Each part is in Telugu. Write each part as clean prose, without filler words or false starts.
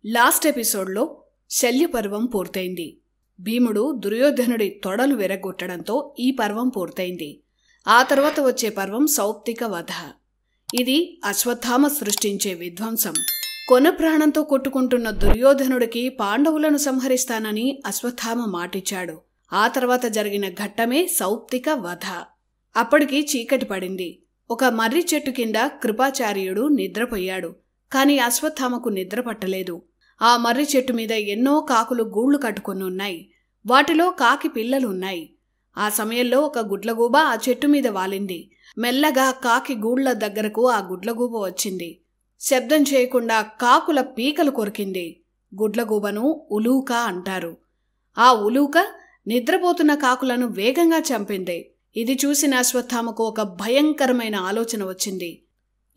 లాస్ట్ ఎపిసోడ్లో శల్యపర్వం పూర్తయింది. భీముడు దుర్యోధనుడి తొడలు విరగొట్టడంతో ఈ పర్వం పూర్తయింది. ఆ తర్వాత వచ్చే పర్వం సౌప్తిక వధ. ఇది అశ్వత్థామ సృష్టించే విధ్వంసం. కొన ప్రాణంతో కొట్టుకుంటున్న దుర్యోధనుడికి పాండవులను సంహరిస్తానని అశ్వత్థామ మాటిచ్చాడు. ఆ తర్వాత జరిగిన ఘట్టమే సౌప్తిక వధ. అప్పటికి చీకటి పడింది. ఒక మర్రి చెట్టు కింద కృపాచార్యుడు నిద్రపోయాడు. కాని అశ్వత్థామకు నిద్ర పట్టలేదు. ఆ మర్రి చెట్టు మీద ఎన్నో కాకులు గూళ్లు కట్టుకుని ఉన్నాయి. వాటిలో కాకి పిల్లలున్నాయి. ఆ సమయంలో ఒక గుడ్లగూబ ఆ చెట్టు మీద వాలింది. మెల్లగా కాకి గూళ్ల దగ్గరకు ఆ గుడ్లగూబ వచ్చింది. శబ్దం చేయకుండా కాకుల పీకలు కొరికింది. గుడ్లగూబను ఉలూక అంటారు. ఆ ఉలూక నిద్రపోతున్న కాకులను వేగంగా చంపింది. ఇది చూసిన అశ్వత్థామకు ఒక భయంకరమైన ఆలోచన వచ్చింది.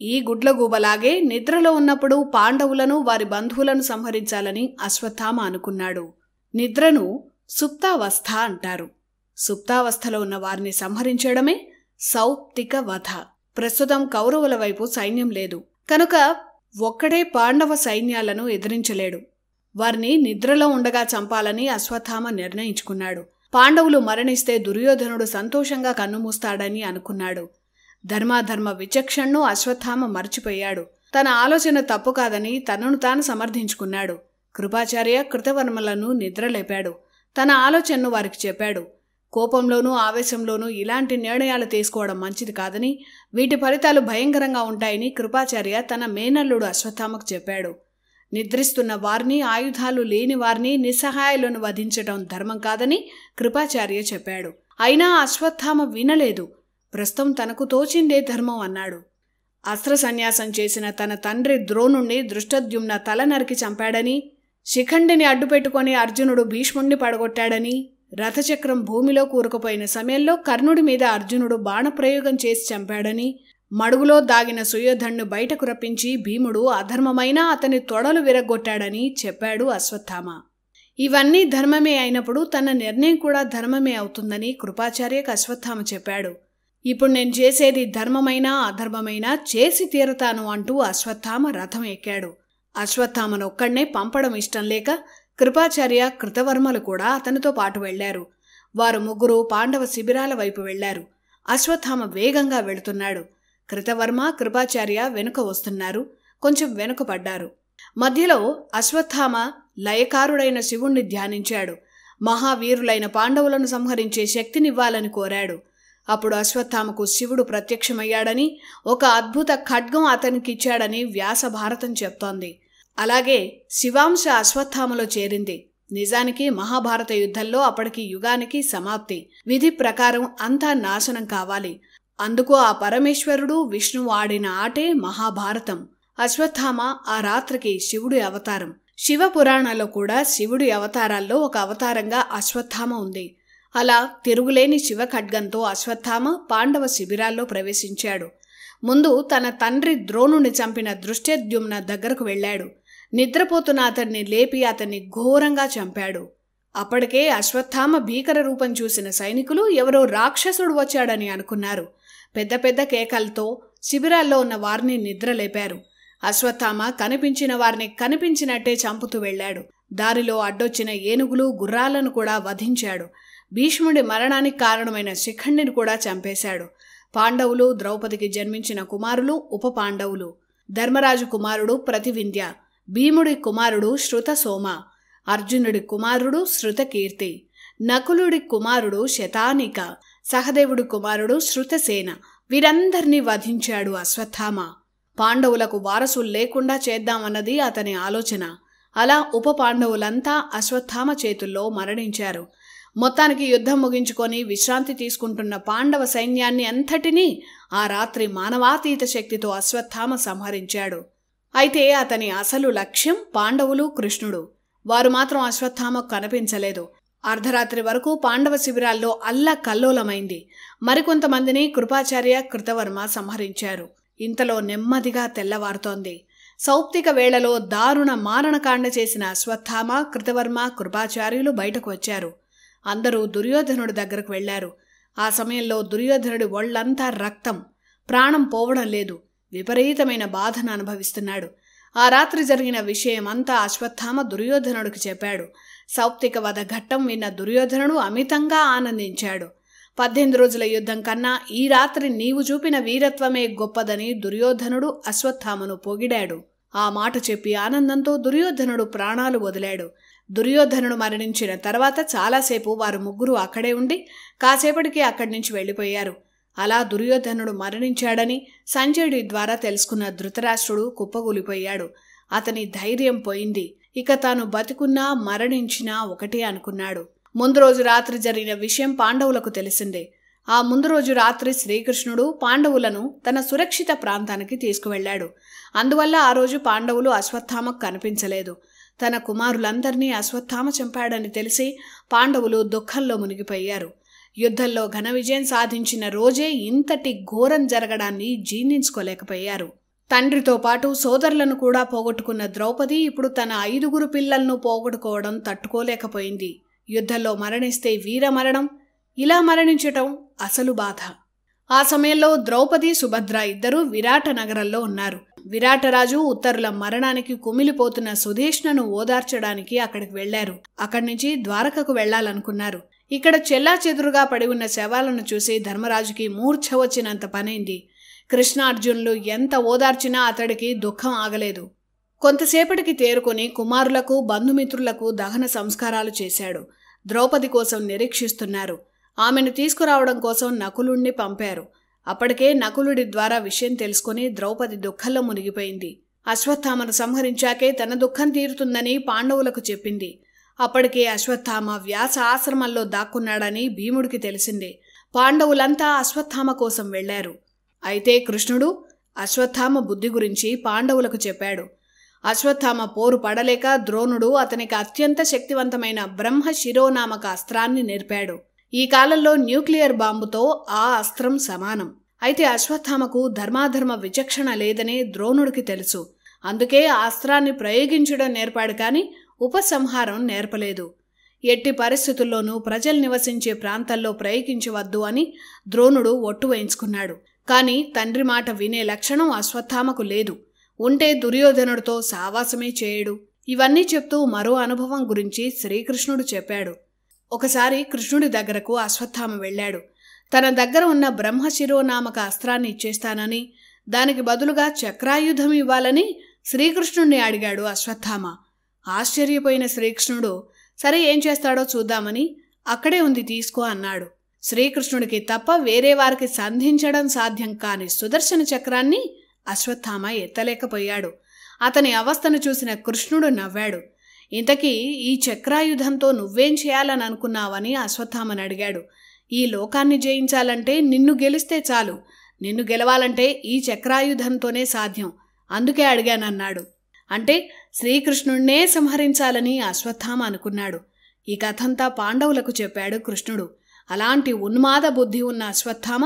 ఈ గుడ్లగూబలాగే నిద్రలో ఉన్నప్పుడు పాండవులను వారి బంధువులను సంహరించాలని అశ్వత్థామ అనుకున్నాడు. నిద్రను సుప్తావస్థ అంటారు. సుప్తావస్థలో ఉన్న వారిని సంహరించడమే సౌప్తిక వధ. ప్రస్తుతం కౌరవుల వైపు సైన్యం లేదు కనుక ఒక్కడే పాండవ సైన్యాలను ఎదిరించలేడు. వారిని నిద్రలో ఉండగా చంపాలని అశ్వత్థామ నిర్ణయించుకున్నాడు. పాండవులు మరణిస్తే దుర్యోధనుడు సంతోషంగా కన్నుమూస్తాడని అనుకున్నాడు. ధర్మాధర్మ విచక్షణను అశ్వత్థామ మర్చిపోయాడు. తన ఆలోచన తప్పు కాదని తనను తాను సమర్థించుకున్నాడు. కృపాచార్య కృతవర్మలను నిద్రలేపాడు. తన ఆలోచనను వారికి చెప్పాడు. కోపంలోనూ ఆవేశంలోనూ ఇలాంటి నిర్ణయాలు తీసుకోవడం మంచిది కాదని, వీటి ఫలితాలు భయంకరంగా ఉంటాయని కృపాచార్య తన మేనల్లుడు అశ్వత్థామకు చెప్పాడు. నిద్రిస్తున్న వారిని, ఆయుధాలు లేని వారిని, నిస్సహాయాలను వధించడం ధర్మం కాదని కృపాచార్య చెప్పాడు. అయినా అశ్వత్థామ వినలేదు. ప్రస్తుతం తనకు తోచిందే ధర్మం అన్నాడు. అస్త్ర సన్యాసం చేసిన తన తండ్రి ద్రోణుణ్ణి దృష్టద్యుమ్న తల నరికి చంపాడని, శిఖండిని అడ్డుపెట్టుకుని అర్జునుడు భీష్ముణ్ణి పడగొట్టాడని, రథచక్రం భూమిలో కూరుకుపోయిన సమయంలో కర్ణుడి మీద అర్జునుడు బాణప్రయోగం చేసి చంపాడని, మడుగులో దాగిన సుయోధన్ను బయటకు రప్పించి భీముడు అధర్మమైన అతని తొడలు విరగొట్టాడని చెప్పాడు అశ్వత్థామ. ఇవన్నీ ధర్మమే అయినప్పుడు తన నిర్ణయం కూడా ధర్మమే అవుతుందని కృపాచార్యకు అశ్వత్థామ చెప్పాడు. ఇప్పుడు నేను చేసేది ధర్మమైనా అధర్మమైనా చేసి తీరతాను అంటూ అశ్వత్థామ రథం ఎక్కాడు. అశ్వత్థామనొక్కడ్నే పంపడం ఇష్టం లేక కృపాచార్య కృతవర్మలు కూడా అతనితో పాటు వెళ్లారు. వారు ముగ్గురు పాండవ శిబిరాల వైపు వెళ్లారు. అశ్వత్థామ వేగంగా వెళుతున్నాడు. కృతవర్మ, కృపాచార్య వెనుక వస్తున్నారు. కొంచెం వెనుక పడ్డారు. మధ్యలో అశ్వత్థామ లయకారుడైన శివుణ్ణి ధ్యానించాడు. మహావీరులైన పాండవులను సంహరించే శక్తినివ్వాలని కోరాడు. అప్పుడు అశ్వత్థామకు శివుడు ప్రత్యక్షమయ్యాడని, ఒక అద్భుత ఖడ్గం అతనికిచ్చాడని వ్యాస భారతం చెప్తోంది. అలాగే శివాంశ అశ్వత్థామలో చేరింది. నిజానికి మహాభారత యుద్ధంలో అప్పటికి యుగానికి సమాప్తి. విధి ప్రకారం అంతా నాశనం కావాలి. అందుకు ఆ పరమేశ్వరుడు విష్ణువు ఆడిన ఆటే మహాభారతం. అశ్వత్థామ ఆ రాత్రికి శివుడి అవతారం. శివ పురాణాల్లో కూడా శివుడి అవతారాల్లో ఒక అవతారంగా అశ్వత్థామ ఉంది. అలా తిరుగులేని శివ ఖడ్గంతో అశ్వత్థామ పాండవ శిబిరాల్లో ప్రవేశించాడు. ముందు తన తండ్రి ద్రోణుని చంపిన దృష్టద్యుమ్న దగ్గరకు వెళ్లాడు. నిద్రపోతున్న అతన్ని లేపి అతన్ని ఘోరంగా చంపాడు. అప్పటికే అశ్వత్థామ భీకర రూపం చూసిన సైనికులు ఎవరో రాక్షసుడు వచ్చాడని అనుకున్నారు. పెద్ద పెద్ద కేకలతో శిబిరాల్లో ఉన్న వారిని నిద్రలేపారు. అశ్వత్థామ కనిపించిన వారిని కనిపించినట్టే చంపుతూ వెళ్లాడు. దారిలో అడ్డొచ్చిన ఏనుగులు, గుర్రాలను కూడా వధించాడు. భీష్ముడి మరణానికి కారణమైన శిఖండిని కూడా చంపేశాడు. పాండవులు, ద్రౌపదికి జన్మించిన కుమారులు ఉప పాండవులు. ధర్మరాజు కుమారుడు ప్రతివింధ్య, భీముడి కుమారుడు శృతసోమ, అర్జునుడి కుమారుడు శృతకీర్తి, నకులుడి కుమారుడు శతానిక, సహదేవుడి కుమారుడు శృతసేన. వీరందర్నీ వధించాడు అశ్వత్థామ. పాండవులకు వారసులు లేకుండా చేద్దామన్నది అతని ఆలోచన. అలా ఉప పాండవులంతా అశ్వత్థామ చేతుల్లో మరణించారు. మొత్తానికి యుద్ధం ముగించుకొని విశ్రాంతి తీసుకుంటున్న పాండవ సైన్యాన్ని అంతటినీ ఆ రాత్రి మానవాతీత శక్తితో అశ్వత్థామ సంహరించాడు. అయితే అతని అసలు లక్ష్యం పాండవులు, కృష్ణుడు. వారు మాత్రం అశ్వత్థామకు కనిపించలేదు. అర్ధరాత్రి వరకు పాండవ శిబిరాల్లో అల్లకల్లోలమైంది. మరికొంతమందిని కృపాచార్య, కృతవర్మ సంహరించారు. ఇంతలో నెమ్మదిగా తెల్లవారుతోంది. సౌప్తిక వేళలో దారుణ మారణకాండ చేసిన అశ్వత్థామ, కృతవర్మ, కృపాచార్యులు బయటకు వచ్చారు. అందరూ దుర్యోధనుడి దగ్గరకు వెళ్లారు. ఆ సమయంలో దుర్యోధనుడి ఒళ్లంతా రక్తం. ప్రాణం పోవడం లేదు. విపరీతమైన బాధను అనుభవిస్తున్నాడు. ఆ రాత్రి జరిగిన విషయమంతా అశ్వత్థామ దుర్యోధనుడికి చెప్పాడు. సౌప్తిక వధ ఘట్టం విన్న దుర్యోధనుడు అమితంగా ఆనందించాడు. 18 రోజుల యుద్ధం కన్నా ఈ రాత్రి నీవు చూపిన వీరత్వమే గొప్పదని దుర్యోధనుడు అశ్వత్థామను పొగిడాడు. ఆ మాట చెప్పి ఆనందంతో దుర్యోధనుడు ప్రాణాలు వదిలాడు. దుర్యోధనుడు మరణించిన తర్వాత చాలాసేపు వారు ముగ్గురు అక్కడే ఉండి కాసేపటికి అక్కడి నుంచి వెళ్ళిపోయారు. అలా దుర్యోధనుడు మరణించాడని సంజయుడి ద్వారా తెలుసుకున్న ధృతరాష్ట్రుడు కుప్పగూలిపోయాడు. అతని ధైర్యం పోయింది. ఇక తాను బతికున్నా మరణించినా ఒకటే అనుకున్నాడు. ముందు రోజు రాత్రి జరిగిన విషయం పాండవులకు తెలిసిందే. ఆ ముందు రోజు రాత్రి శ్రీకృష్ణుడు పాండవులను తన సురక్షిత ప్రాంతానికి తీసుకువెళ్లాడు. అందువల్ల ఆ రోజు పాండవులు అశ్వత్థామకు కనిపించలేదు. తన కుమారులందరినీ అశ్వత్థామ చంపాడని తెలిసి పాండవులు దుఃఖంలో మునిగిపోయారు. యుద్ధంలో ఘన విజయం సాధించిన రోజే ఇంతటి ఘోరం జరగడాన్ని జీర్ణించుకోలేకపోయారు. తండ్రితో పాటు సోదరులను కూడా పోగొట్టుకున్న ద్రౌపది ఇప్పుడు తన 5 పిల్లలను పోగొట్టుకోవడం తట్టుకోలేకపోయింది. యుద్ధంలో మరణిస్తే వీరమరణం, ఇలా మరణించటం అసలు బాధ. ఆ సమయంలో ద్రౌపది, సుభద్ర ఇద్దరూ విరాట నగరంలో ఉన్నారు. విరాటరాజు ఉత్తరుల మరణానికి కుమిలిపోతున్న సుధేష్ణను ఓదార్చడానికి అక్కడికి వెళ్లారు. అక్కడి నుంచి ద్వారకకు వెళ్లాలనుకున్నారు. ఇక్కడ చెల్లాచెదురుగా పడి ఉన్న శవాలను చూసి ధర్మరాజుకి మూర్ఛ వచ్చినంత పనైంది. కృష్ణార్జునులు ఎంత ఓదార్చినా అతడికి దుఃఖం ఆగలేదు. కొంతసేపటికి తేరుకొని కుమారులకు, బంధుమిత్రులకు దహన సంస్కారాలు చేశాడు. ద్రౌపది కోసం నిరీక్షిస్తున్నారు. ఆమెను తీసుకురావడం కోసం నకులుణ్ణి పంపారు. అప్పటికే నకులుడి ద్వారా విషయం తెలుసుకుని ద్రౌపది దుఃఖంలో మునిగిపోయింది. అశ్వత్థామను సంహరించాకే తన దుఃఖం తీరుతుందని పాండవులకు చెప్పింది. అప్పటికే అశ్వత్థామ వ్యాస ఆశ్రమంలో దాక్కున్నాడని భీముడికి తెలిసిందే. పాండవులంతా అశ్వత్థామ కోసం వెళ్లారు. అయితే కృష్ణుడు అశ్వత్థామ బుద్ధి గురించి పాండవులకు చెప్పాడు. అశ్వత్థామ పోరు పడలేక ద్రోణుడు అతనికి అత్యంత శక్తివంతమైన బ్రహ్మ శిరోనామక అస్త్రాన్ని నేర్పాడు. ఈ కాలంలో న్యూక్లియర్ బాంబుతో ఆ అస్త్రం సమానం. అయితే అశ్వత్థామకు ధర్మాధర్మ విచక్షణ లేదని ద్రోణుడికి తెలుసు. అందుకే ఆ అస్త్రాన్ని ప్రయోగించడం నేర్పాడు కానీ ఉపసంహారం నేర్పలేదు. ఎట్టి పరిస్థితుల్లోనూ ప్రజలు నివసించే ప్రాంతాల్లో ప్రయోగించవద్దు అని ద్రోణుడు ఒట్టు వేయించుకున్నాడు. కానీ తండ్రి మాట వినే లక్షణం అశ్వత్థామకు లేదు. ఉంటే దుర్యోధనుడితో సావాసమే చేయడు. ఇవన్నీ చెప్తూ మరో అనుభవం గురించి శ్రీకృష్ణుడు చెప్పాడు. ఒకసారి కృష్ణుడి దగ్గరకు అశ్వత్థామ వెళ్ళాడు. తన దగ్గర ఉన్న బ్రహ్మశిరోనామక అస్త్రాన్ని ఇచ్చేస్తానని, దానికి బదులుగా చక్రాయుధం ఇవ్వాలని శ్రీకృష్ణుడిని అడిగాడు అశ్వత్థామ. ఆశ్చర్యపోయిన శ్రీకృష్ణుడు సరే ఏం చేస్తాడో చూద్దామని అక్కడే ఉంది తీసుకో అన్నాడు. శ్రీకృష్ణుడికి తప్ప వేరే వారికి సంధించడం సాధ్యం కాని సుదర్శన చక్రాన్ని అశ్వత్థామ ఎత్తలేకపోయాడు. అతని అవస్థను చూసిన కృష్ణుడు నవ్వాడు. ఇంతకీ ఈ చక్రాయుధంతో నువ్వేం చేయాలని అనుకున్నావని అశ్వత్థామని అడిగాడు. ఈ లోకాన్ని జయించాలంటే నిన్ను గెలిస్తే చాలు. నిన్ను గెలవాలంటే ఈ చక్రాయుధంతోనే సాధ్యం. అందుకే అడిగానన్నాడు. అంటే శ్రీకృష్ణుడినే సంహరించాలని అశ్వత్థామ అనుకున్నాడు. ఈ కథంతా పాండవులకు చెప్పాడు కృష్ణుడు. అలాంటి ఉన్మాద బుద్ధి ఉన్న అశ్వత్థామ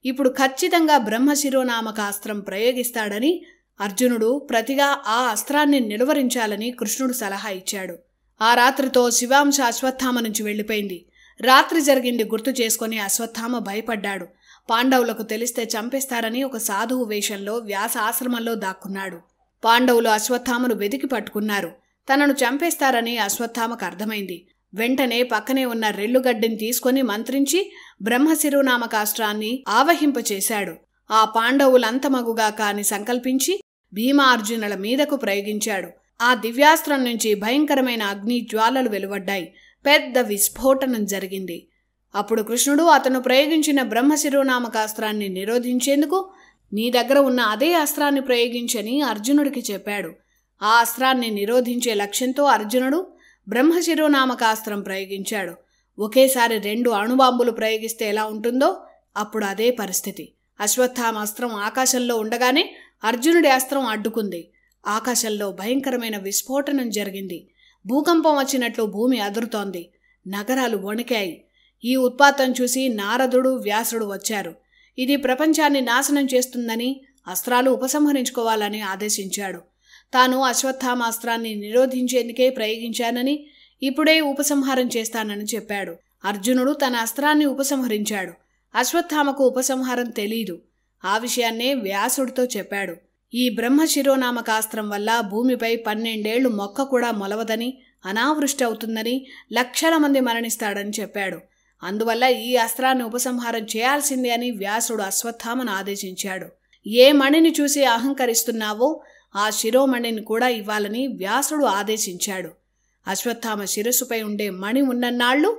ఇప్పుడు ఖచ్చితంగా బ్రహ్మశిరోనామక అస్త్రం ప్రయోగిస్తాడని అర్జునుడు ప్రతిగా ఆ అస్త్రాన్ని నిలువరించాలని కృష్ణుడు సలహా ఇచ్చాడు. ఆ రాత్రితో శివాంశ అశ్వత్థామ నుంచి వెళ్ళిపోయింది. రాత్రి జరిగింది గుర్తు చేసుకుని అశ్వత్థామ భయపడ్డాడు. పాండవులకు తెలిస్తే చంపేస్తారని ఒక సాధువు వేషంలో వ్యాస ఆశ్రమంలో దాక్కున్నాడు. పాండవులు అశ్వత్థామను వెతికి పట్టుకున్నారు. తనను చంపేస్తారని అశ్వత్థామకు అర్థమైంది. వెంటనే పక్కనే ఉన్న రెల్లుగడ్డిని తీసుకుని మంత్రించి బ్రహ్మశిరోనామకాస్త్రాన్ని ఆవహింపచేశాడు. ఆ పాండవులంతమగుగా కాని సంకల్పించి భీమార్జునుల మీదకు ప్రయోగించాడు. ఆ దివ్యాస్త్రం నుంచి భయంకరమైన అగ్ని జ్వాలలు వెలువడ్డాయి. పెద్ద విస్ఫోటనం జరిగింది. అప్పుడు కృష్ణుడు అతను ప్రయోగించిన బ్రహ్మశిరోనామకాస్త్రాన్ని నిరోధించేందుకు నీ దగ్గర ఉన్న అదే అస్త్రాన్ని ప్రయోగించని అర్జునుడికి చెప్పాడు. ఆ అస్త్రాన్ని నిరోధించే లక్ష్యంతో అర్జునుడు బ్రహ్మశిరోనామకాస్త్రం ప్రయోగించాడు. ఒకేసారి 2 అణుబాంబులు ప్రయోగిస్తే ఎలా ఉంటుందో అప్పుడు అదే పరిస్థితి. అశ్వత్థామ అస్త్రం ఆకాశంలో ఉండగానే అర్జునుడి అస్త్రం అడ్డుకుంది. ఆకాశంలో భయంకరమైన విస్ఫోటనం జరిగింది. భూకంపం వచ్చినట్లు భూమి అదురుతోంది. నగరాలు వణికాయి. ఈ ఉత్పాతం చూసి నారదుడు, వ్యాసుడు వచ్చారు. ఇది ప్రపంచాన్ని నాశనం చేస్తుందని, అస్త్రాలు ఉపసంహరించుకోవాలని ఆదేశించాడు. తాను అశ్వత్థామ అస్త్రాన్ని నిరోధించేందుకే ప్రయోగించానని, ఇప్పుడే ఉపసంహారం చేస్తానని చెప్పాడు. అర్జునుడు తన అస్త్రాన్ని ఉపసంహరించాడు. అశ్వత్థామకు ఉపసంహారం తెలీదు. ఆ విషయాన్నే వ్యాసుడితో చెప్పాడు. ఈ బ్రహ్మశిరోనామకాస్త్రం వల్ల భూమిపై 12 ఏళ్లు మొక్క కూడా మొలవదని, అనావృష్టి అవుతుందని, లక్షల మంది మరణిస్తాడని చెప్పాడు. అందువల్ల ఈ అస్త్రాన్ని ఉపసంహారం చేయాల్సిందే అని వ్యాసుడు అశ్వత్థామను ఆదేశించాడు. ఏ మణిని చూసి అహంకరిస్తున్నావో ఆ శిరోమణిని కూడా ఇవ్వాలని వ్యాసుడు ఆదేశించాడు. అశ్వత్థామ శిరస్సుపై ఉండే మణి ఉన్నన్నాళ్ళు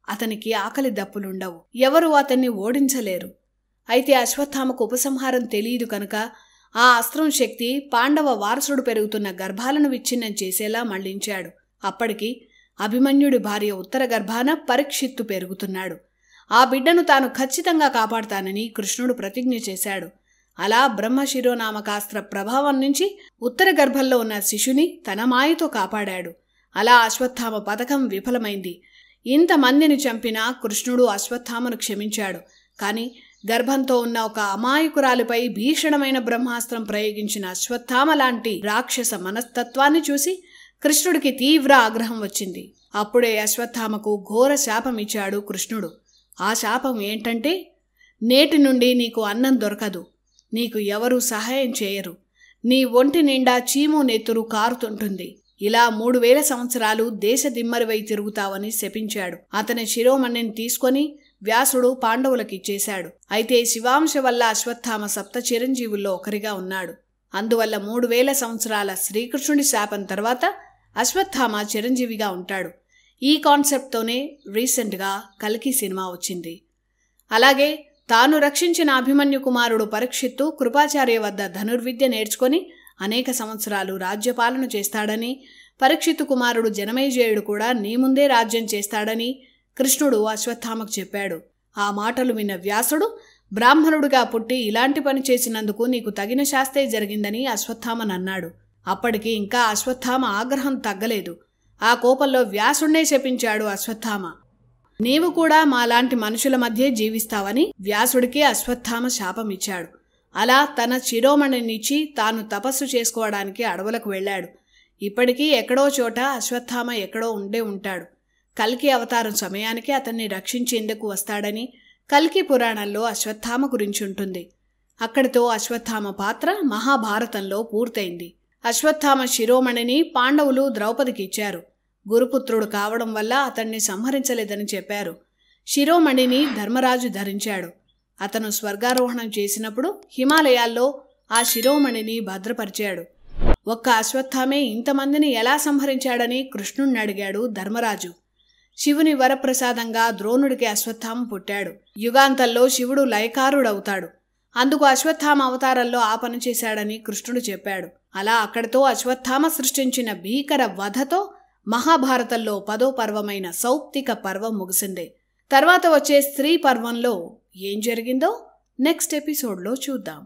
అతనికి ఆకలి దప్పులుండవు. ఎవరూ అతన్ని ఓడించలేరు. అయితే అశ్వత్థామకు ఉపసంహారం తెలియదు కనుక ఆ అస్త్రం శక్తి పాండవ వారసుడు పెరుగుతున్న గర్భాలను విచ్ఛిన్నం చేసేలా మళ్లించాడు. అప్పటికి అభిమన్యుడి భార్య ఉత్తర గర్భాన పరీక్షిత్తు పెరుగుతున్నాడు. ఆ బిడ్డను తాను ఖచ్చితంగా కాపాడుతానని కృష్ణుడు ప్రతిజ్ఞ చేశాడు. అలా బ్రహ్మశిరోనామకాస్త్ర ప్రభావం నుంచి ఉత్తర గర్భంలో ఉన్న శిశుని తన మాయతో కాపాడాడు. అలా అశ్వత్థామ పథకం విఫలమైంది. ఇంతమందిని చంపినా కృష్ణుడు అశ్వత్థామను క్షమించాడు. కానీ గర్భంతో ఉన్న ఒక అమాయకురాలిపై భీషణమైన బ్రహ్మాస్త్రం ప్రయోగించిన అశ్వత్థామ లాంటి రాక్షస మనస్తత్వాన్ని చూసి కృష్ణుడికి తీవ్ర ఆగ్రహం వచ్చింది. అప్పుడే అశ్వత్థామకు ఘోర శాపం ఇచ్చాడు కృష్ణుడు. ఆ శాపం ఏంటంటే, నేటి నుండి నీకు అన్నం దొరకదు, నీకు ఎవరూ సహాయం చేయరు, నీ ఒంటి నిండా చీము నెత్తురు కారుతుంటుంది, ఇలా 3000 సంవత్సరాలు దేశ దిమ్మరివై తిరుగుతావని శపించాడు. అతని శిరోమణిని తీసుకొని వ్యాసుడు పాండవులకిచ్చేశాడు. అయితే శివాంశ వల్ల అశ్వత్థామ సప్త చిరంజీవుల్లో ఒకరిగా ఉన్నాడు. అందువల్ల 3000 సంవత్సరాల శ్రీకృష్ణుడి శాపం తర్వాత అశ్వత్థామ చిరంజీవిగా ఉంటాడు. ఈ కాన్సెప్ట్తోనే రీసెంట్గా కల్కి సినిమా వచ్చింది. అలాగే తాను రక్షించిన అభిమన్యు కుమారుడు పరీక్షిత్తు కృపాచార్య వద్ద ధనుర్విద్య నేర్చుకొని అనేక సంవత్సరాలు రాజ్యపాలన చేస్తాడని, పరీక్షిత్తు కుమారుడు జనమేజయుడు కూడా నీ ముందే రాజ్యం చేస్తాడని కృష్ణుడు అశ్వత్థామకు చెప్పాడు. ఆ మాటలు విన్న వ్యాసుడు, బ్రాహ్మణుడిగా పుట్టి ఇలాంటి పని చేసినందుకు నీకు తగిన శాస్తే జరిగిందని అశ్వత్థామనన్నాడు. అప్పటికి ఇంకా అశ్వత్థామ ఆగ్రహం తగ్గలేదు. ఆ కోపంలో వ్యాసుడినే శపించాడు అశ్వత్థామ. నీవు కూడా మాలాంటి మనుషుల మధ్య జీవిస్తావని వ్యాసుడికి అశ్వత్థామ శాపమిచ్చాడు. అలా తన శిరోమణినిచ్చి తాను తపస్సు చేసుకోవడానికి అడవులకు వెళ్ళాడు. ఇప్పటికీ ఎక్కడో చోట అశ్వత్థామ ఎక్కడో ఉండే ఉంటాడు. కల్కి అవతారం సమయానికి అతన్ని రక్షించేందుకు వస్తాడని కల్కి పురాణంలో అశ్వత్థామ గురించి ఉంటుంది. అక్కడితో అశ్వత్థామ పాత్ర మహాభారతంలో పూర్తయింది. అశ్వత్థామ శిరోమణిని పాండవులు ద్రౌపదికి ఇచ్చారు. గురుపుత్రుడు కావడం వల్ల అతన్ని సంహరించలేదని చెప్పారు. శిరోమణిని ధర్మరాజు ధరించాడు. అతను స్వర్గారోహణం చేసినప్పుడు హిమాలయాల్లో ఆ శిరోమణిని భద్రపరిచాడు. ఒక్క అశ్వత్థామే ఇంతమందిని ఎలా సంహరించాడని కృష్ణుణ్ణి అడిగాడు ధర్మరాజు. శివుని వరప్రసాదంగా ద్రోణుడికి అశ్వత్థామ పుట్టాడు. యుగాంతంలో శివుడు లయకారుడవుతాడు. అందుకు అశ్వత్థామ అవతారంలో ఆ పని చేశాడని కృష్ణుడు చెప్పాడు. అలా అక్కడితో అశ్వత్థామ సృష్టించిన భీకర వధతో మహాభారతంలో 10వ పర్వమైన సౌప్తిక పర్వం ముగిసింది. తర్వాత వచ్చే స్త్రీ పర్వంలో ఏం జరిగిందో నెక్స్ట్ ఎపిసోడ్లో చూద్దాం.